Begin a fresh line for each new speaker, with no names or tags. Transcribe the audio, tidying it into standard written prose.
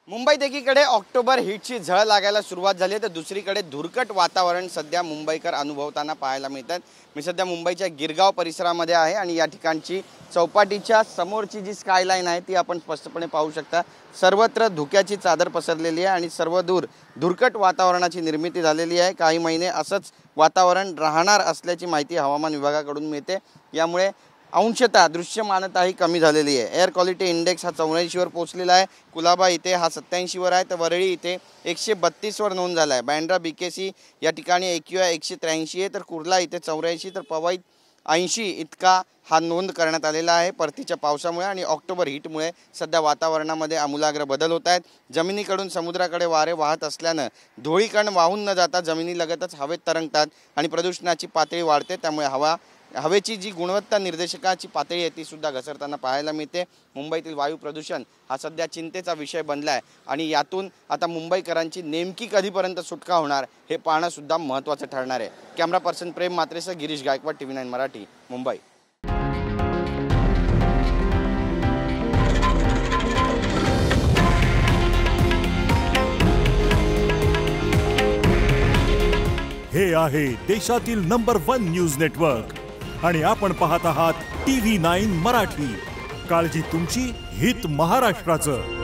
मुंबईत एकीकडे ऑक्टोबर हीटची झळ लागायला सुरुवात झाली आहे तर दुसरीकडे धुरकट वातावरण सध्या मुंबईकर अनुभवताना पाहायला मिळतात। मी सध्या मुंबईच्या गिरगाव परिसरामध्ये आहे आणि या ठिकाणची चौपाटीच्या समोरची जी स्कायलाईन आहे ती आपण स्पष्टपणे पाहू शकता। सर्वत्र धुक्याची चादर पसरलेली आहे आणि सर्वदूर धुरकट वातावरणाची निर्मिती झालेली आहे। काही महिने असंच वातावरण राहणार असल्याची माहिती हवामान विभागाकडून मिळते। यामुळे अंशतः दृश्यमानताही कमी झालेली आहे। एअर क्वालिटी इंडेक्स हा 84 वर पोहोचलेला आहे। कुलाबा इथे हा 87 वर आहे तर वरळी इथे 132 वर नोंद झाला आहे। बँड्रा बीकेसी या ठिकाणी AQI 183 आहे तर कुर्ला इथे 84 तर पवईत 80 इतका हा नोंद करण्यात आलेला आहे। परतीच्या पावसामुळे आणि ऑक्टोबर हीटमुळे सध्या वातावरणामध्ये आमूलाग्र बदल होत आहेत। जमिनीकडून समुद्राकडे वारे वाहत असल्याने धुळीकण वाहून न जाता जमिनीलगतच हवेत तरंगतात आणि प्रदूषणाची पातळी वाढते। त्यामुळे हवेची जी गुणवत्ता निर्देशकाची पातळी आहे ती सुद्धा घसरताना पाहायला मिळते। मुंबईतील वायू प्रदूषण हा सध्या चिंतेचा विषय बनला आहे आणि यातून आता मुंबईकरांची नेमकी कधीपर्यंत सुटका होणार हे पाहणं सुद्धा महत्त्वाचं ठरणार आहे। कॅमेरा पर्सन प्रेम मात्रेसह गिरीश गायकवाड, TV9 मराठी, मुंबई।
हे आहे देशातील नंबर 1 न्यूज नेटवर्क आणि आपण पाहत आहात TV9 मराठी। काळजी तुमची, हित महाराष्ट्राचं।